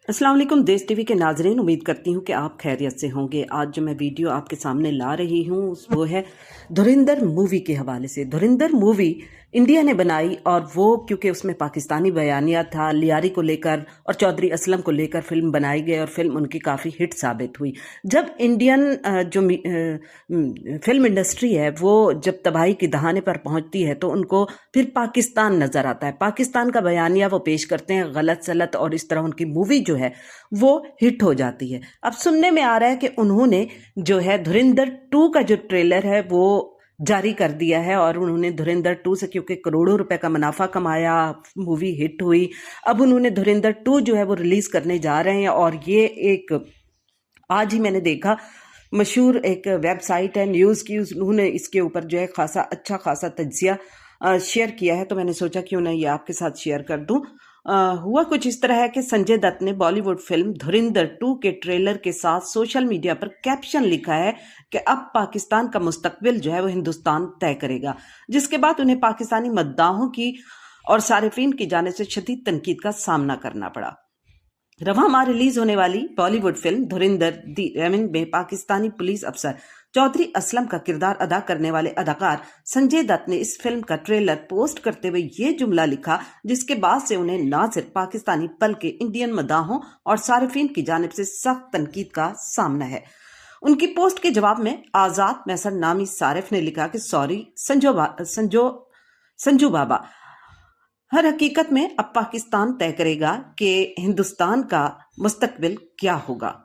अस्सलाम वालेकुम देश टीवी के नाजरीन, उम्मीद करती हूँ कि आप खैरियत से होंगे। आज जो मैं वीडियो आपके सामने ला रही हूँ वो है धुरिंदर मूवी के हवाले से। धुरिंदर मूवी इंडिया ने बनाई और वो क्योंकि उसमें पाकिस्तानी बयानिया था, लियारी को लेकर और चौधरी असलम को लेकर फिल्म बनाई गई और फिल्म उनकी काफ़ी हिट साबित हुई। जब इंडियन फिल्म इंडस्ट्री है वो जब तबाही की दहाने पर पहुंचती है तो उनको फिर पाकिस्तान नज़र आता है। पाकिस्तान का बयानिया वो पेश करते हैं गलत सलत और इस तरह उनकी मूवी जो है वो हिट हो जाती है। अब सुनने में आ रहा है कि उन्होंने जो है धुरिंदर 2 का जो ट्रेलर है वो जारी कर दिया है और उन्होंने धुरिंदर 2 से क्योंकि करोड़ों रुपए का मुनाफा कमाया, मूवी हिट हुई, अब उन्होंने धुरिंदर 2 जो है वो रिलीज करने जा रहे हैं। और ये एक आज ही मैंने देखा मशहूर एक वेबसाइट है न्यूज़ की, उन्होंने इसके ऊपर जो है अच्छा खासा तज्जिया शेयर किया है, तो मैंने सोचा क्यों ना ये आपके साथ शेयर कर दूं। हुआ कुछ इस तरह है कि संजय दत्त ने बॉलीवुड फिल्म धुरिंदर 2 के ट्रेलर के साथ सोशल मीडिया पर कैप्शन लिखा है कि अब पाकिस्तान का मुस्तकबिल जो है वो हिंदुस्तान तय करेगा, जिसके बाद उन्हें पाकिस्तानी मद्दाहों की और सारिफीन की जाने से शदीद तनकीद का सामना करना पड़ा। रवां माह रिलीज होने वाली बॉलीवुड फिल्म धुरिंदर दी रेमिंग में पाकिस्तानी पुलिस अफसर चौधरी असलम का किरदार अदा करने वाले अदाकार संजय दत्त ने इस फिल्म का ट्रेलर पोस्ट करते हुए ये जुमला लिखा, जिसके बाद से उन्हें न सिर्फ पाकिस्तानी बल्कि इंडियन मदाहों और सारिफीन की जानिब से सख्त तनकीद का सामना है। उनकी पोस्ट के जवाब में आजाद मैसर नामी सारिफ ने लिखा कि सॉरी संजू बाबा, हर हकीकत में अब पाकिस्तान तय करेगा कि हिंदुस्तान का मुस्तकबिल क्या होगा।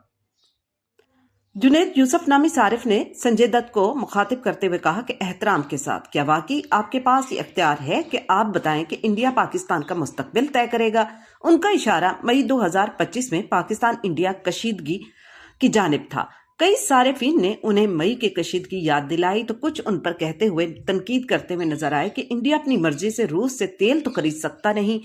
जुनैद यूसुफ नामी सारिफ ने संजय दत्त को मुखातिब करते हुए कहा कि एहतराम के साथ, क्या वाकई आपके पास ये इख्तियार है कि आप बताएं कि इंडिया पाकिस्तान का मुस्तकबिल तय करेगा। उनका इशारा मई 2025 में पाकिस्तान इंडिया कशीदगी की जानिब था। कई सारिफीन ने उन्हें मई के कशीदगी याद दिलाई तो कुछ उन पर कहते हुए तनकीद करते हुए नजर आए कि इंडिया अपनी मर्जी से रूस से तेल तो खरीद सकता नहीं,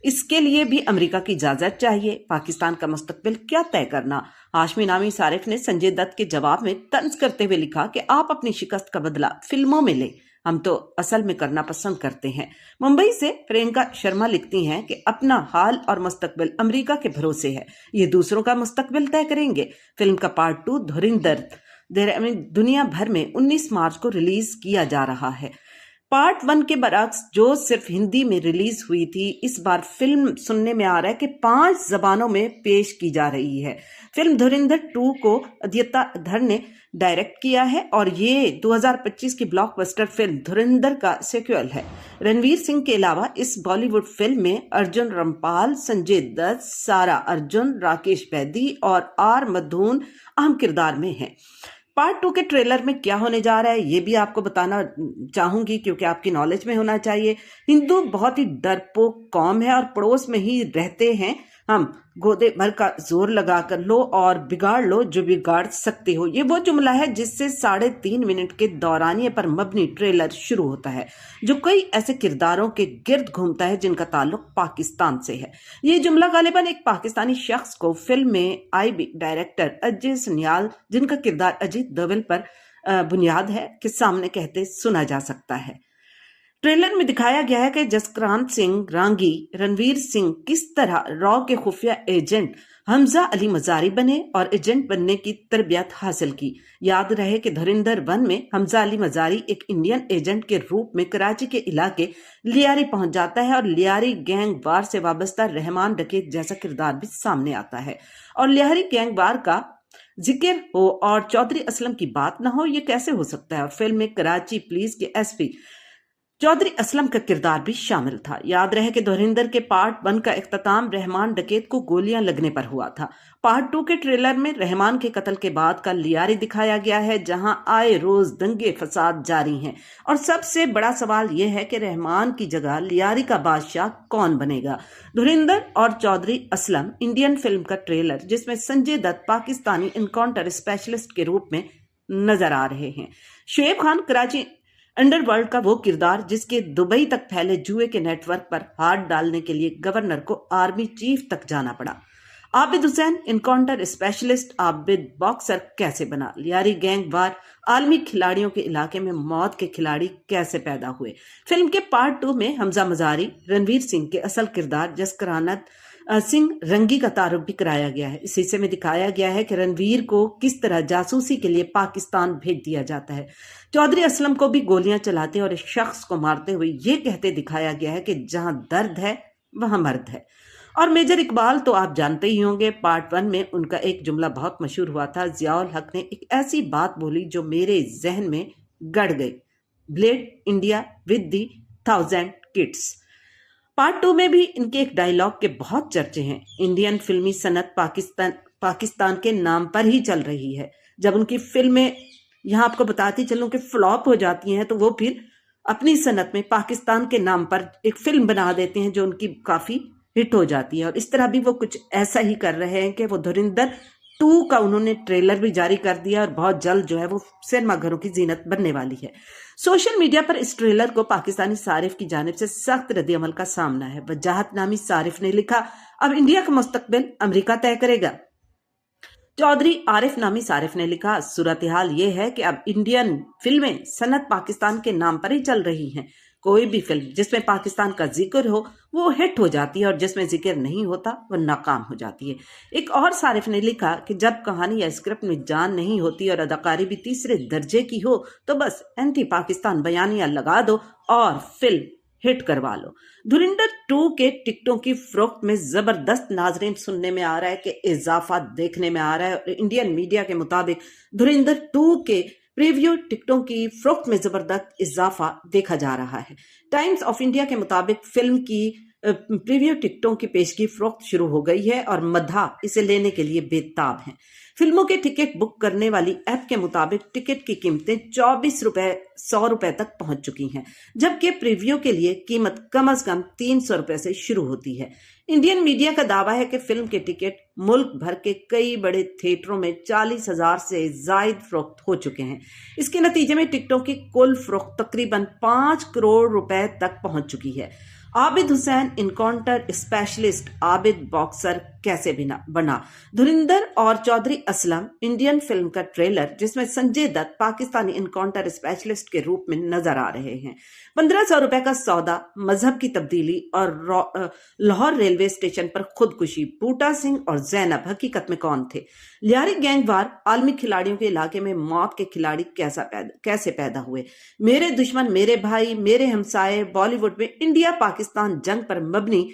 इसके लिए भी अमेरिका की इजाजत चाहिए। पाकिस्तान का मुस्तकबिल क्या तय करना। हाशमी नामी सारिफ ने संजय दत्त के जवाब में तंज करते हुए लिखा कि आप अपनी शिकस्त का बदला फिल्मों में ले, हम तो असल में करना पसंद करते हैं। मुंबई से प्रियंका शर्मा लिखती हैं कि अपना हाल और मुस्तकबिल अमेरिका के भरोसे है, ये दूसरों का मुस्तकबिल तय करेंगे। फिल्म का पार्ट 2 धुरिंदर दुनिया भर में 19 मार्च को रिलीज किया जा रहा है। पार्ट 1 के बरक्स जो सिर्फ हिंदी में रिलीज हुई थी, इस बार फिल्म सुनने में आ रहा है कि 5 जबानों में पेश की जा रही है। फिल्म धुरिंदर 2 को अदित्य धर ने डायरेक्ट किया है और ये 2025 की ब्लॉकबस्टर फिल्म धुरिंदर का सीक्वल है। रणवीर सिंह के अलावा इस बॉलीवुड फिल्म में अर्जुन रामपाल, संजय दत्त, सारा अर्जुन, राकेश बैदी और आर मधून अहम किरदार में हैं। पार्ट 2 के ट्रेलर में क्या होने जा रहा है ये भी आपको बताना चाहूंगी क्योंकि आपकी नॉलेज में होना चाहिए। हिंदू बहुत ही डरपोक कौम है और पड़ोस में ही रहते हैं हम, गोदे भर का जोर लगा कर लो और बिगाड़ लो जो बिगाड़ सकते हो, ये वो जुमला है जिससे 3.5 मिनट के दौरानिये पर मबनी ट्रेलर शुरू होता है, जो कई ऐसे किरदारों के गिर्द घूमता है जिनका ताल्लुक पाकिस्तान से है। ये जुमला गालिबन एक पाकिस्तानी शख्स को फिल्म में आईबी डायरेक्टर अजय सन्याल, जिनका किरदार अजीत दोवल पर बुनियाद है, के सामने कहते सुना जा सकता है। ट्रेलर में दिखाया गया है कि जसक्रांत सिंह रांगी रणवीर सिंह किस तरह रॉ के खुफिया एजेंट हमजा अली मजारी बने और एजेंट बनने की तरबियत हासिल की। याद रहे कि धुरिंदर 1 में हमजा अली मजारी एक इंडियन एजेंट के रूप में कराची के इलाके लियारी पहुंच जाता है और लियारी गैंग वार से वाबस्ता रहमान डकैत जैसा किरदार भी सामने आता है। और लियारी गैंग वार का जिक्र हो और चौधरी असलम की बात ना हो, ये कैसे हो सकता है। और फिल्म में कराची पुलिस के एसपी चौधरी असलम का किरदार भी शामिल था। याद रहे कि धुरिंदर के पार्ट 1 का इख्तिताम रहमान डकैत को गोलियां लगने पर हुआ था। पार्ट 2 के ट्रेलर में रहमान के कत्ल के बाद का लियारी दिखाया गया है, जहां आए रोज दंगे फसाद जारी हैं और सबसे बड़ा सवाल यह है कि रहमान की जगह लियारी का बादशाह कौन बनेगा। धुरिंदर और चौधरी असलम इंडियन फिल्म का ट्रेलर जिसमें संजय दत्त पाकिस्तानी इनकाउंटर स्पेशलिस्ट के रूप में नजर आ रहे हैं। शुएब खान कराची अंडरवर्ल्ड का वो किरदार जिसके दुबई तक फैले जुए के नेटवर्क पर हाथ डालने के लिए गवर्नर को आर्मी चीफ तक जाना पड़ा। Abid Hussain encounter specialist Abid boxer कैसे बना। लियारी गैंग वार आलमी खिलाड़ियों के इलाके में मौत के खिलाड़ी कैसे पैदा हुए। फिल्म के पार्ट 2 में हमजा मजारी रणवीर सिंह के असल किरदार जसकरानत सिंह रंगी का तारुफ भी कराया गया है। इस हिस्से में दिखाया गया है कि रणवीर को किस तरह जासूसी के लिए पाकिस्तान भेज दिया जाता है। चौधरी असलम को भी गोलियां चलाते और एक शख्स को मारते हुए ये कहते दिखाया गया है कि जहां दर्द है वहां मर्द है। और मेजर इकबाल तो आप जानते ही होंगे, पार्ट 1 में उनका एक जुमला बहुत मशहूर हुआ था। जियाउल हक ने एक ऐसी बात बोली जो मेरे जहन में गड़ गई, blade India with the 1000 kids. Part 2 में भी इनके एक डायलॉग के बहुत चर्चे हैं। इंडियन फिल्मी सनत पाकिस्तान के नाम पर ही चल रही है। जब उनकी फिल्में, यहाँ आपको बताती चलूं कि फ्लॉप हो जाती हैं, तो वो फिर अपनी सनत में पाकिस्तान के नाम पर एक फिल्म बना देते हैं जो उनकी काफी हिट हो जाती है। और इस तरह भी वो कुछ ऐसा ही कर रहे हैं कि वो धुरंधर 2 का उन्होंने ट्रेलर भी जारी कर दिया और बहुत जल्द जो है वो सिनेमाघरों की जीनत बनने वाली है। सोशल मीडिया पर इस ट्रेलर को पाकिस्तानी सारिफ की जानिब से सख्त रद्द-ए-अमल का सामना है। वजाहत नामी सारिफ ने लिखा, अब इंडिया का मुस्तकबिल अमेरिका तय करेगा। चौधरी आरिफ नामी सारिफ ने लिखा, सूरत हाल ये है कि अब इंडियन फिल्में सनत पाकिस्तान के नाम पर ही चल रही हैं। कोई भी फिल्म जिसमें पाकिस्तान का जिक्र हो वो हिट हो जाती है और जिसमें जिक्र नहीं होता वो नाकाम हो जाती है। एक और सारिफ ने लिखा कि जब कहानी या स्क्रिप्ट में जान नहीं होती और अदाकारी भी तीसरे दर्जे की हो तो बस एंटी पाकिस्तान बयानिया लगा दो और फिल्म हिट करवा लो। धुरंधर 2 के टिकटों की फरोख्त में जबरदस्त नाजरीन सुनने में आ रहा है कि इजाफा देखने में आ रहा है। और इंडियन मीडिया के मुताबिक धुरंधर 2 के प्रीव्यू टिकटों की फरोख्त में जबरदस्त इजाफा देखा जा रहा है। टाइम्स ऑफ इंडिया के मुताबिक फिल्म की प्रीव्यू टिकटों की पेशगी फरोख्त शुरू हो गई है और मद्दा इसे लेने के लिए बेताब हैं। फिल्मों के टिकट बुक करने वाली ऐप के मुताबिक टिकट की कीमतें 24 रुपए 100 रुपए तक पहुंच चुकी हैं, जबकि प्रीव्यू के लिए कीमत कम से कम 300 रुपए से शुरू होती है। इंडियन मीडिया का दावा है कि फिल्म के टिकट मुल्क भर के कई बड़े थिएटरों में 40,000 से जायद फरोख्त हो चुके हैं। इसके नतीजे में टिकटों की कुल फरोख्त तकरीबन 5 करोड़ रुपए तक पहुंच चुकी है। Abid Hussain encounter specialist Abid boxer कैसे बना, धुरंधर और चौधरी असलम इंडियन फिल्म का ट्रेलर जिसमें संजय दत्त पाकिस्तानी इनकाउंटर स्पेशलिस्ट के रूप में नजर आ रहे हैं। 1500 रुपए का सौदा, मजहब की तब्दीली और लाहौर रेलवे स्टेशन पर खुदकुशी। बूटा सिंह और जैनब हकीकत में कौन थे? लियारी गैंगवार आलमी खिलाड़ियों के इलाके में मौत के खिलाड़ी कैसे पैदा हुए? मेरे दुश्मन मेरे भाई मेरे हमसाए, बॉलीवुड में इंडिया पाकिस्तान जंग पर मबनी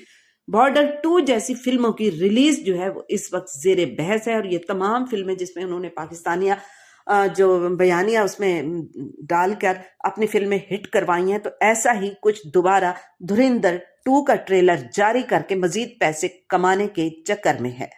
बॉर्डर 2 जैसी फिल्मों की रिलीज जो है वो इस वक्त जेरे बहस है। और ये तमाम फिल्में जिसमें उन्होंने पाकिस्तानिया जो बयानिया उसमें डालकर अपनी फिल्में हिट करवाई हैं, तो ऐसा ही कुछ दोबारा धुरंधर 2 का ट्रेलर जारी करके मजीद पैसे कमाने के चक्कर में है।